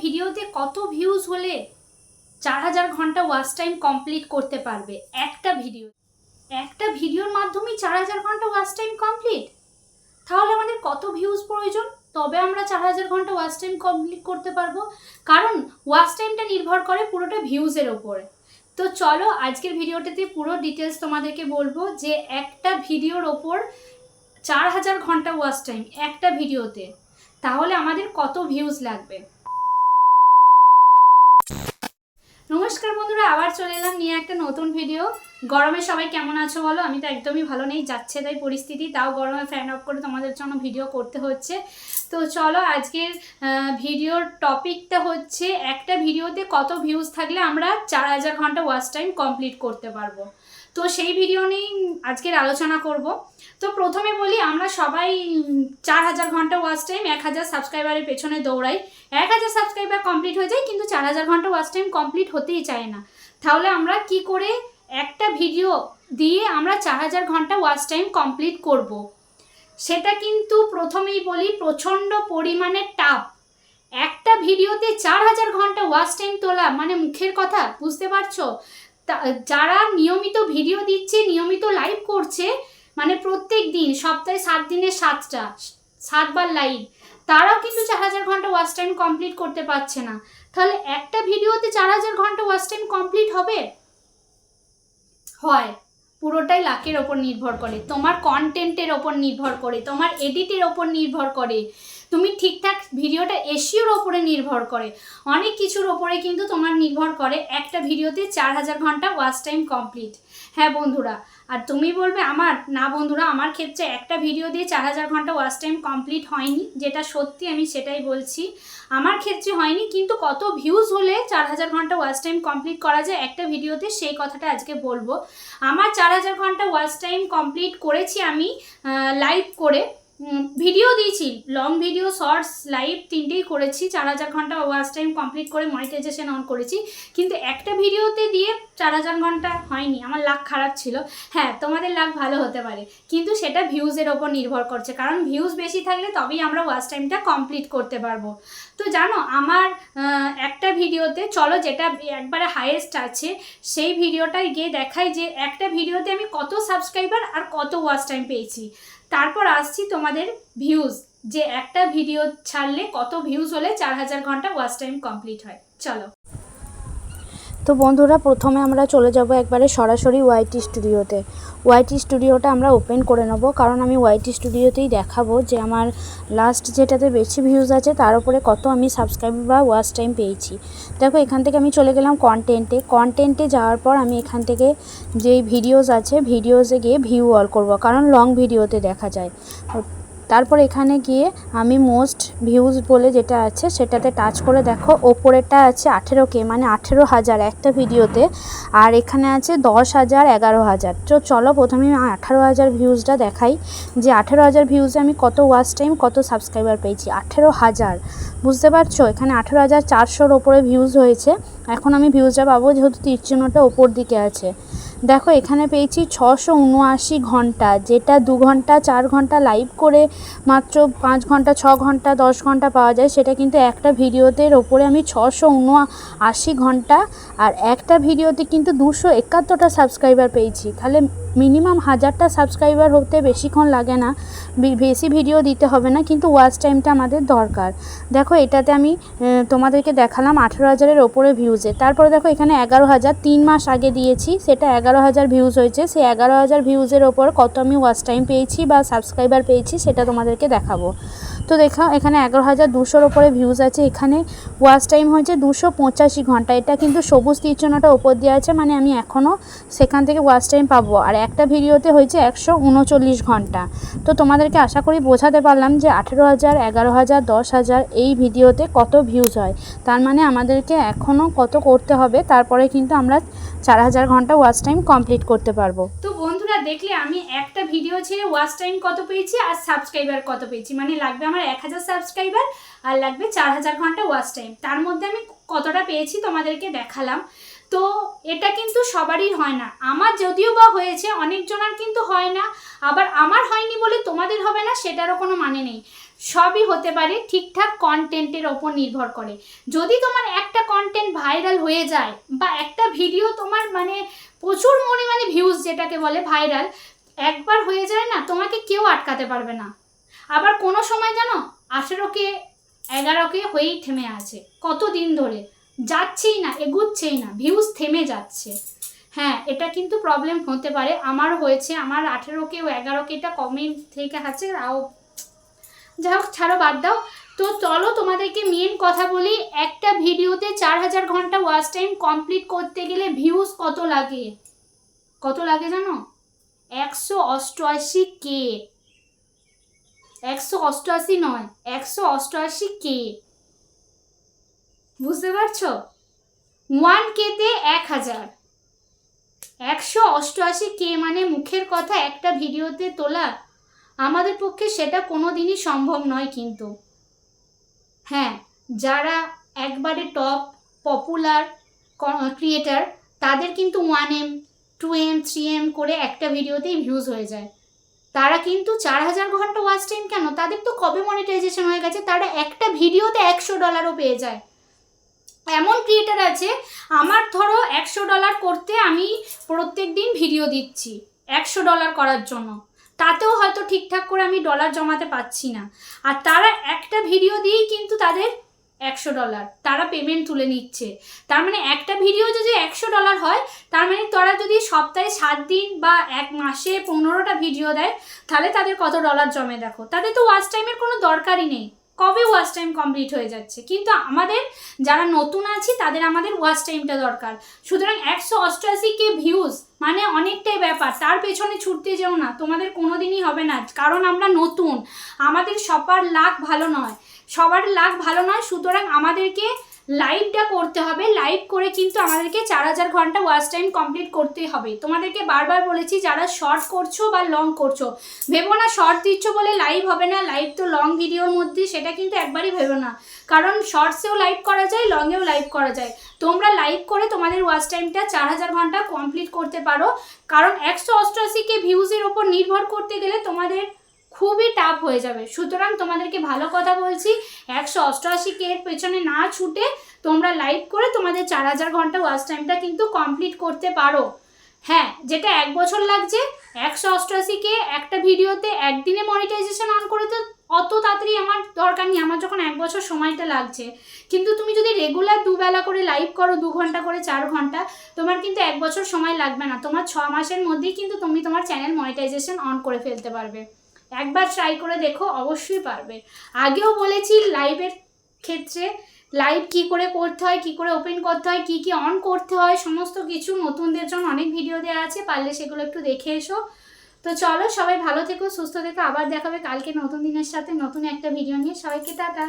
ভিডিওতে কত ভিউজ হলে 4000 ঘন্টা ওয়াচ টাইম কমপ্লিট করতে পারবে? একটা ভিডিওর মাধ্যমেই 4000 ঘন্টা ওয়াচ টাইম কমপ্লিট? তাহলে আমাদের কত ভিউজ প্রয়োজন তবে আমরা 4000 ঘন্টা ওয়াচ টাইম কমপ্লিট করতে পারবো? কারণ ওয়াচ টাইমটা নির্ভর করে পুরোটা ভিউজের ওপরে। তো চলো আজকের ভিডিওটাতে পুরো ডিটেলস তোমাদেরকে বলবো যে একটা ভিডিওর ওপর 4000 ঘন্টা ওয়াচ টাইম একটা ভিডিওতে, তাহলে আমাদের কত ভিউজ লাগবে। নমস্কার বন্ধুরা, আবার চলে এলাম নিয়ে একটা নতুন ভিডিও। গরমে সবাই কেমন আছো বলো? আমি তো একদমই ভালো নেই, যাচ্ছে তাই পরিস্থিতি, তাও গরমে ফ্যান অফ করে তোমাদের জন্য ভিডিও করতে হচ্ছে। তো চলো আজকের ভিডিওর টপিকটা হচ্ছে একটা ভিডিওতে কত ভিউজ থাকলে আমরা 4000 ঘন্টা ওয়াচ টাইম কমপ্লিট করতে পারবো। তো সেই ভিডিও নিয়েই আজকের আলোচনা করব। তো প্রথমে বলি, আমরা সবাই 4000 ঘন্টা ওয়াচ টাইম 1000 সাবস্ক্রাইবারের পেছনে দৌড়াই। 1000 সাবস্ক্রাইবার কমপ্লিট হয়ে যায়, কিন্তু 4000 ঘন্টা ওয়াচ টাইম কমপ্লিট হতেই চায় না। তাহলে আমরা কি করে একটা ভিডিও দিয়ে আমরা 4000 ঘন্টা ওয়াচ টাইম কমপ্লিট করব? সেটা কিন্তু প্রথমেই বলি প্রচণ্ড পরিমাণে টাফ। একটা ভিডিওতে 4000 ঘন্টা ওয়াচ টাইম তোলা মানে মুখের কথা, বুঝতে পারছো? যারা নিয়মিত ভিডিও দিচ্ছে, নিয়মিত লাইভ করছে, মানে প্রত্যেক দিন সপ্তাহে 7 দিনে 7বার লাইভ, তারাও কিন্তু 4000 ঘন্টা ওয়াচ টাইম কমপ্লিট করতে পারছে না। তাহলে একটা ভিডিওতে 4000 ঘন্টা ওয়াচ টাইম কমপ্লিট হবে? হয়। পুরোটাই লাকের ওপর নির্ভর করে, তোমার কন্টেন্টের ওপর নির্ভর করে, তোমার এডিটের ওপর নির্ভর করে, তুমি ঠিকঠাক ভিডিওটা এসইওর ওপরে নির্ভর করে, অনেক কিছুর ওপরে কিন্তু তোমার নির্ভর করে একটা ভিডিওতে 4000 ঘন্টা ওয়াচ টাইম কমপ্লিট। হ্যাঁ বন্ধুরা, আর তুমি বলবে আমার না বন্ধুরা, আমার ক্ষেত্রে একটা ভিডিও দিয়ে 4000 ঘন্টা ওয়াচ টাইম কমপ্লিট হয়নি, যেটা সত্যি আমি সেটাই বলছি। আমার ক্ষেত্রে হয়নি, কিন্তু কত ভিউজ হলে 4000 ঘন্টা ওয়াচ টাইম কমপ্লিট করা যায় একটা ভিডিওতে, সেই কথাটা আজকে বলবো। আমার 4000 ঘন্টা ওয়াচ টাইম কমপ্লিট করেছি আমি লাইভ করে, ভিডিও দিয়েছি, লং ভিডিও, শর্টস, লাইভ তিনটেই করেছি। 4000 ঘন্টা ওয়াচ টাইম কমপ্লিট করে মনিটাইজেশন অন করেছি, কিন্তু একটা ভিডিওতে দিয়ে 4000 ঘন্টা হয়নি। আমার লাক খারাপ ছিল। হ্যাঁ, তোমাদের লাক ভালো হতে পারে, কিন্তু সেটা ভিউজের ওপর নির্ভর করছে, কারণ ভিউজ বেশি থাকলে তবেই আমরা ওয়াচ টাইমটা কমপ্লিট করতে পারবো। তো জানো আমার একটা ভিডিওতে, চলো যেটা একবারে হাইয়েস্ট আছে সেই ভিডিওটায় গিয়ে দেখাই যে একটা ভিডিওতে আমি কত সাবস্ক্রাইবার আর কত ওয়াচ টাইম পেয়েছি। তারপর আসছি তোমাদের ভিউজ, যে একটা ভিডিও ছাড়লে কত ভিউজ হলে 4000 ঘন্টা ওয়াচ টাইম কমপ্লিট হয়। চলো। তো বন্ধুরা, প্রথমে আমরা চলে যাব একবারে সরাসরি ওয়াইটি স্টুডিওতে। ওয়াইটি স্টুডিওটা আমরা ওপেন করে নেব, কারণ আমি ওয়াইটি স্টুডিওতেই দেখাবো যে আমার লাস্ট যেটাতে বেশি ভিউজ আছে তার উপরে কত আমি সাবস্ক্রাইব বা ওয়াচ টাইম পেয়েছি। দেখো, এখান থেকে আমি চলে গেলাম কন্টেন্টে যাওয়ার পর আমি এখান থেকে যেই ভিডিওস আছে ভিডিওসে গিয়ে ভিউ অল করব, কারণ লং ভিডিওতে দেখা যায়। তারপর এখানে গিয়ে আমি মোস্ট ভিউজ বলে যেটা আছে সেটাতে টাচ করে দেখো, ওপরেরটা আছে 18K, মানে 18,000 একটা ভিডিওতে, আর এখানে আছে 10,000, 11,000। তো চলো প্রথমে আমি 18,000 ভিউজটা দেখাই, যে 18,000 ভিউজে আমি কত ওয়াচ টাইম কত সাবস্ক্রাইবার পেয়েছি। 18,000, বুঝতে পারছো? এখানে 18,400-র ওপরে ভিউজ হয়েছে। এখন আমি ভিউজটা পাবো যেহেতু তীর চিহ্নটা ওপর দিকে আছে। দেখো, এখানে পেয়েছি 679 ঘন্টা, যেটা 2 ঘন্টা 4 ঘন্টা লাইভ করে মাত্র 5 ঘন্টা 6 ঘন্টা 10 ঘন্টা পাওয়া যায়, সেটা কিন্তু একটা ভিডিওতে ওপরে আমি 679 ঘন্টা, আর একটা ভিডিওতে কিন্তু 271টা সাবস্ক্রাইবার পেয়েছি। তাহলে মিনিমাম 1000টা সাবস্ক্রাইবার হতে বেশিক্ষণ লাগে না, বেশি ভিডিও দিতে হবে না, কিন্তু ওয়াচ টাইমটা আমাদের দরকার। দেখো, এটাতে আমি তোমাদেরকে দেখালাম 18,000-এর ওপরে ভিউজে। তারপরে দেখো এখানে 11,000 3 মাস আগে দিয়েছি, সেটা 11,000 ভিউজ হয়েছে। সেই 11,000 ভিউজের ওপর কত আমি ওয়াচ টাইম পেয়েছি বা সাবস্ক্রাইবার পেয়েছি সেটা তোমাদেরকে দেখাবো। তো দেখো, এখানে 11,200-র ওপরে ভিউজ আছে। এখানে ওয়াচ টাইম হয়েছে 285 ঘন্টা। এটা কিন্তু সবুজ তীর চিহ্নটা ওপর দেওয়া আছে, মানে আমি এখনও সেখান থেকে ওয়াচ টাইম পাবো। আর একটা ভিডিওতে হয়েছে 139 ঘন্টা। তো তোমাদেরকে আশা করি বোঝাতে পারলাম যে 18,000, 11,000, 10,000 এই ভিডিওতে কত ভিউজ হয়। তার মানে আমাদেরকে এখনও কত করতে হবে, তারপরে কিন্তু আমরা 4000 ঘন্টা ওয়াচ টাইম কমপ্লিট করতে পারবো। তো বন্ধুরা, দেখলে আমি একটা ভিডিও ছেড়ে ওয়াচ টাইম কত পেয়েছি আর সাবস্ক্রাইবার কত পেয়েছি। মানে লাগবে আমার 1000 সাবস্ক্রাইবার আর লাগবে 4000 ঘন্টা ওয়াচ টাইম, তার মধ্যে আমি কতটা পেয়েছি তোমাদেরকে দেখালাম। তো এটা কিন্তু সবারই হয় না, আমার যদিও বা হয়েছে, অনেকজনের কিন্তু হয় না। আবার আমার হয়নি বলে তোমাদের হবে না সেটারও কোনো মানে নেই। সবই হতে পারে, ঠিকঠাক কন্টেন্টের ওপর নির্ভর করে। যদি তোমার একটা কন্টেন্ট ভাইরাল হয়ে যায় বা একটা ভিডিও তোমার মানে প্রচুর পরিমাণে ভিউজ যেটাকে বলে ভাইরাল একবার হয়ে যায় না, তোমাকে কেউ আটকাতে পারবে না। আবার কোনো সময় জানো 18K 11K হয়েই থেমে আছে, কতদিন ধরে যাচ্ছেই না, এগুচ্ছেই না, ভিউজ থেমে যাচ্ছে। হ্যাঁ, এটা কিন্তু প্রবলেম হতে পারে, আমার হয়েছে, আমার 18K ও 11Kটা কমে থেকে আছে। যাই হোক, ছাড়ো, বাদ দাও। তো চলো তোমাদেরকে মেন কথা বলি, একটা ভিডিওতে 4000 ঘন্টা ওয়াচ টাইম কমপ্লিট করতে গেলে ভিউজ কত লাগে? কত লাগে জানো? 188K। 188 নয়, 188K। বুঝতে পারছো? 1K-তে 1000, 188K মানে মুখের কথা একটা ভিডিওতে তোলা আমাদের পক্ষে সেটা কোনো দিনই সম্ভব নয় কিন্তু। হ্যাঁ, যারা একবারে টপ পপুলার ক্রিয়েটার তাদের কিন্তু 1M 2M 3M করে একটা ভিডিওতেই ভিউজ হয়ে যায়। তারা কিন্তু 4000 ঘন্টা ওয়াচ টাইম কেন, তাদের তো কবে মনিটাইজেশন হয়ে গেছে, তারা একটা ভিডিওতে $100 পেয়ে যায়। এমন ক্রিয়েটার আছে, আমার ধরো $100 করতে আমি প্রত্যেক দিন ভিডিও দিচ্ছি $100 করার জন্য, তাতেও হয়তো ঠিকঠাক করে আমি ডলার জমাতে পারছি না, আর তারা একটা ভিডিও দিয়েই কিন্তু তাদের $100 তারা পেমেন্ট তুলে নিচ্ছে। তার মানে একটা ভিডিও যদি $100 হয়, তার মানে তারা যদি সপ্তাহে 7 দিন বা এক মাসে 15টা ভিডিও দেয়, তাহলে তাদের কত ডলার জমে দেখো। তাদের তো ওয়াচ টাইমের কোনো দরকারই নেই, কবে ওয়াচ টাইম কমপ্লিট হয়ে যাচ্ছে। কিন্তু আমাদের যারা নতুন আছি তাদের আমাদের ওয়াচ টাইমটা দরকার। সুতরাং 188K ভিউজ মানে অনেকটাই ব্যাপার, তার পেছনে ছুটতে যেও না, তোমাদের কোনো দিনই হবে না, কারণ আমরা নতুন, আমাদের সবার লাক ভালো নয়, সুতরাং আমাদেরকে লাইভটা করতে হবে, লাইভ করে কিন্তু আমাদেরকে 4000 ঘন্টা ওয়াচ টাইম কমপ্লিট করতে হবে। তোমাদেরকে বারবার বলেছি, যারা শর্ট করছো বা লং করছো, ভেবো না শর্ট দিচ্ছ বলে লাইভ হবে না, লাইভ তো লং ভিডিওর মধ্যে, সেটা কিন্তু একবারই ভেবো না, কারণ শর্টসেও লাইভ করা যায়, লংয়েও লাইভ করা যায়। তোমরা লাইভ করে তোমাদের ওয়াচ টাইমটা 4000 ঘন্টা কমপ্লিট করতে পারো, কারণ 188K ভিউজের ওপর নির্ভর করতে গেলে তোমাদের খুবই টাফ হয়ে যাবে। সুতরাং তোমাদেরকে ভালো কথা বলছি, 188K এর পেছনে না ছুটে তোমরা লাইভ করে তোমাদের 4000 ঘন্টা ওয়াচ টাইমটা কিন্তু কমপ্লিট করতে পারো। হ্যাঁ, যেটা 1 বছর লাগছে, 188K একটা ভিডিওতে একদিনে মনিটাইজেশন অন করে তো অত তাড়াতাড়ি আমার দরকার নেই, আমার যখন 1 বছর সময়টা লাগছে। কিন্তু তুমি যদি রেগুলার দুবেলা করে লাইভ করো, 2 ঘন্টা করে 4 ঘন্টা, তোমার কিন্তু 1 বছর সময় লাগবে না, তোমার 6 মাসের মধ্যেই কিন্তু তুমি তোমার চ্যানেল মনিটাইজেশন অন করে ফেলতে পারবে। একবার ট্রাই করে দেখো, অবশ্যই পারবে। আগেও বলেছি লাইভের ক্ষেত্রে লাইভ কি করে করতে হয়, কি করে ওপেন করতে হয়, কি কি অন করতে হয়, সমস্ত কিছু নতুনদের জন্য অনেক ভিডিও দেওয়া আছে, পারলে সেগুলো একটু দেখে এসো। তো চলো, সবাই ভালো থেকো, সুস্থ থেকো, আবার দেখাবে কালকে নতুন দিনের সাথে নতুন একটা ভিডিও নিয়ে। সবাইকে টাটা।